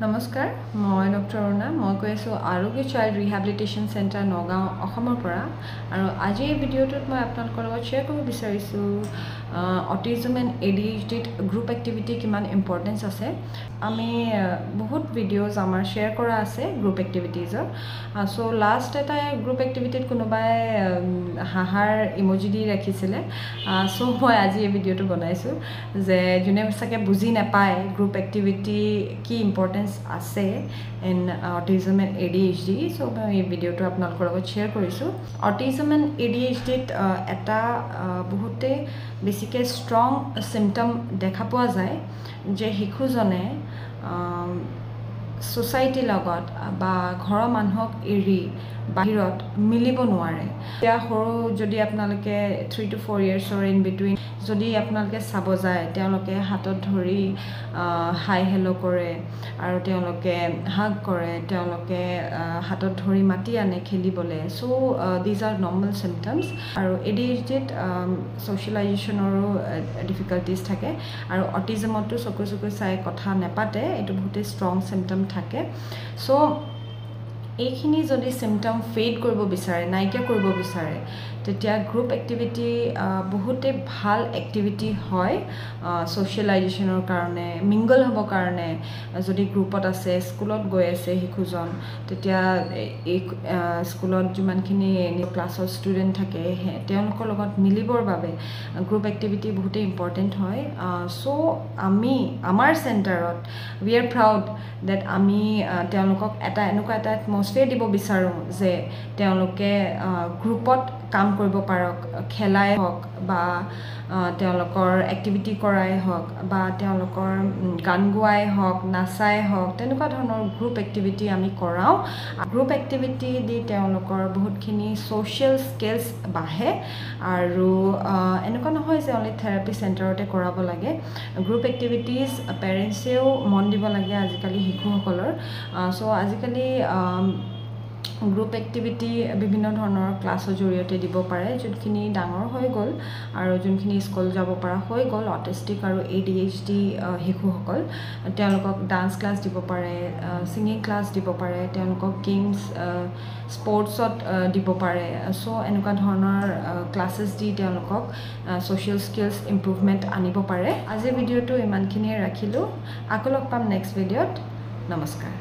নমস্কাৰ মই ডক্টৰ অৰুণা মই কৈ আছোঁ আৰোগ্য চাইল্ড ৰিহেবিলিটেশ্যন চেণ্টাৰ নগাঁও অসমৰ পৰা আৰু আজি এই ভিডিঅ'টোত মই আপোনালোকৰ লগত শ্বেয়াৰ কৰিব বিচাৰিছোঁ অটিজম এণ্ড ADHDত গ্ৰুপ এক্টিভিটি কিমান ইম্পৰ্টেঞ্চ আছে আমি বহুত ভিডিঅ'জ আমাৰ শ্বেয়াৰ কৰা আছে গ্ৰুপ এক্টিভিটিজৰ চ' লাষ্ট এটা গ্ৰুপ এক্টিভিটিত কোনোবাই হাঁহাৰ ইমজি দি ৰাখিছিলে চ' মই আজি এই ভিডিঅ'টো বনাইছোঁ যে যোনে চাগে বুজি নাপায় গ্ৰুপ এক্টিভিটি কি ইম্পৰ্টেঞ্চ আছে ইন অটিজম এণ্ড ADHD চ' মই এই ভিডিঅ'টো আপোনালোকৰ লগত শ্বেয়াৰ কৰিছোঁ অটিজম এণ্ড ADHDত এটা বহুতে বেছিকৈ ষ্ট্ৰং চিমটম দেখা পোৱা যায় যে শিশুজনে ছ'চাইটিৰ লগত বা ঘৰৰ মানুহক এৰি বাহিৰত মিলিব নোৱাৰে এতিয়া সৰু যদি আপোনালোকে 3 to 4 yearsৰ ইন বিটুইন যদি আপোনালোকে চাব যায় তেওঁলোকে হাতত ধৰি হাই হেল্ল' কৰে আৰু তেওঁলোকে হাগ কৰে তেওঁলোকে হাতত ধৰি মাতি আনে খেলিবলৈ চ' দিজ আৰ নৰ্মেল চিমটমছ আৰু ADHDত ছ'চিয়েলাইজেশ্যনৰো ডিফিকাল্টিজ থাকে আৰু অটিজমতো চকু চাই কথা নেপাতে এইটো বহুতেই ষ্ট্ৰং চিমটম থাকে চ' এইখিনি যদি চিমটম ফেড কৰিব বিচাৰে নাইকিয়া কৰিব বিচাৰে তেতিয়া গ্ৰুপ এক্টিভিটি বহুতে ভাল এক্টিভিটি হয় ছ'চিয়েলাইজেশ্যনৰ কাৰণে মিংগল হ'বৰ কাৰণে যদি গ্ৰুপত আছে স্কুলত গৈ আছে শিশুজন তেতিয়া এই স্কুলত যিমানখিনি ক্লাছৰ ষ্টুডেণ্ট থাকে তেওঁলোকৰ লগত মিলিবৰ বাবে গ্ৰুপ এক্টিভিটি বহুতেই ইম্পৰ্টেণ্ট হয় চ' আমাৰ চেণ্টাৰত উই আৰ প্ৰাউড ডেট আমি তেওঁলোকক এনেকুৱা এটা এটমছফিয়াৰ দিব বিচাৰোঁ যে তেওঁলোকে গ্ৰুপত কাম কৰিব পাৰক খেলাই হওক বা তেওঁলোকৰ এক্টিভিটি কৰাই হওক বা তেওঁলোকৰ গান গোৱাই হওক নাচাই হওক তেনেকুৱা ধৰণৰ গ্ৰুপ এক্টিভিটি আমি কৰাওঁ গ্ৰুপ এক্টিভিটি দি তেওঁলোকৰ বহুতখিনি ছ'চিয়েল স্কিলছ বাঢ়ে আৰু এনেকুৱা নহয় যে অনলি থেৰাপি চেণ্টাৰতে কৰাব লাগে গ্ৰুপ এক্টিভিটিজ পেৰেণ্টছেও মন দিব লাগে আজিকালি শিশুসকলৰ চ' আজিকালি গ্ৰুপ এক্টিভিটি বিভিন্ন ধৰণৰ ক্লাছৰ জৰিয়তে দিব পাৰে যোনখিনি ডাঙৰ হৈ গ'ল আৰু যোনখিনি স্কুল যাব পৰা হৈ গ'ল অটিষ্টিক আৰু ADHD শিশুসকল তেওঁলোকক ডান্স ক্লাছ দিব পাৰে ছিংগিং ক্লাছ দিব পাৰে তেওঁলোকক গেমছ স্পৰ্টছত দিব পাৰে চ' এনেকুৱা ধৰণৰ ক্লাছেছ দি তেওঁলোকক ছ'চিয়েল স্কিলছ ইম্প্ৰুভমেণ্ট আনিব পাৰে আজিৰ ভিডিঅ'টো ইমানখিনিয়ে ৰাখিলোঁ আকৌ লগ পাম নেক্সট ভিডিঅ'ত নমস্কাৰ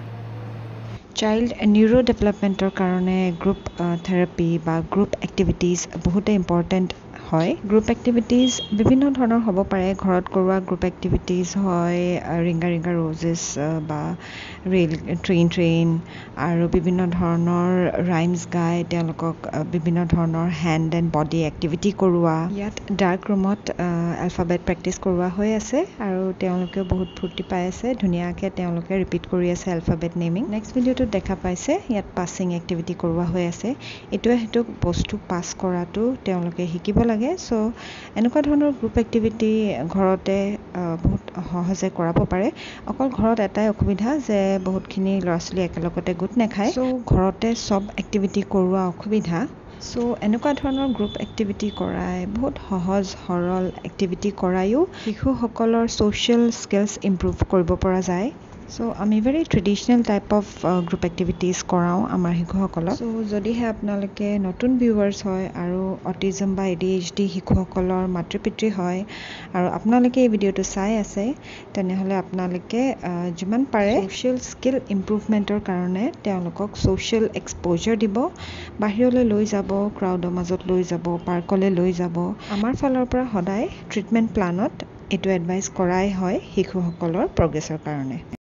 চাইল্ড নিউৰো ডেভেলপমেণ্টৰ কাৰণে গ্ৰুপ থেৰাপি বা গ্ৰুপ এক্টিভিটিজ বহুতে ইম্পৰ্টেণ্ট হয় গ্ৰুপ এক্টিভিটিজ বিভিন্ন ধৰণৰ হ'ব পাৰে ঘৰত কৰোৱা গ্ৰুপ এক্টিভিটিজ হয় ৰিংগা ৰ'জেছ বা ট্ৰেইন আৰু বিভিন্ন ধৰণৰ ৰাইমছ গাই তেওঁলোকক বিভিন্ন ধৰণৰ হেণ্ড এণ্ড বডি এক্টিভিটি কৰোৱা ইয়াত ডাৰ্ক ৰুমত এলফাবেট প্ৰেক্টিছ কৰোৱা হৈ আছে আৰু তেওঁলোকেও বহুত ফূৰ্তি পাই আছে ধুনীয়াকৈ তেওঁলোকে ৰিপিট কৰি আছে এলফাবেট নেমিং নেক্সট ভিডিঅ'টোত দেখা পাইছে ইয়াত পাছিং এক্টিভিটি কৰোৱা হৈ আছে এইটোৱে সেইটোক বস্তু পাছ কৰাটো তেওঁলোকে শিকিব লাগে চ' এনেকুৱা ধৰণৰ গ্ৰুপ এক্টিভিটি ঘৰতে বহুত সহজে কৰাব পাৰে অকল ঘৰত এটাই অসুবিধা যে বহুতখিনি ল'ৰা ছোৱালী একেলগতে গোট নাখায় চ' ঘৰতে চব এক্টিভিটি কৰোৱা অসুবিধা চ' এনেকুৱা ধৰণৰ গ্ৰুপ এক্টিভিটি কৰাই বহুত সহজ সৰল এক্টিভিটি কৰায়ো শিশুসকলৰ ছ'চিয়েল স্কিলছ ইম্প্ৰুভ কৰিব পৰা যায় চ' আমি very traditional type of group activities কৰাওঁ আমাৰ শিশুসকলক চ' যদিহে আপোনালোকে নতুন ভিউৱাৰ্ছ হয় আৰু অটিজম বা ADHD শিশুসকলৰ মাতৃ পিতৃ হয় আৰু আপোনালোকে এই ভিডিঅ'টো চাই আছে তেনেহ'লে আপোনালোকে যিমান পাৰে ছ'চিয়েল স্কিল ইম্প্ৰুভমেণ্টৰ কাৰণে তেওঁলোকক ছ'চিয়েল এক্সপ'জাৰ দিব বাহিৰলৈ লৈ যাব ক্ৰাউডৰ মাজত লৈ যাব পাৰ্কলৈ লৈ যাব আমাৰ ফালৰ পৰা সদায় ট্ৰিটমেণ্ট প্লানত এইটো এডভাইচ কৰাই হয় শিশুসকলৰ প্ৰগ্ৰেছৰ কাৰণে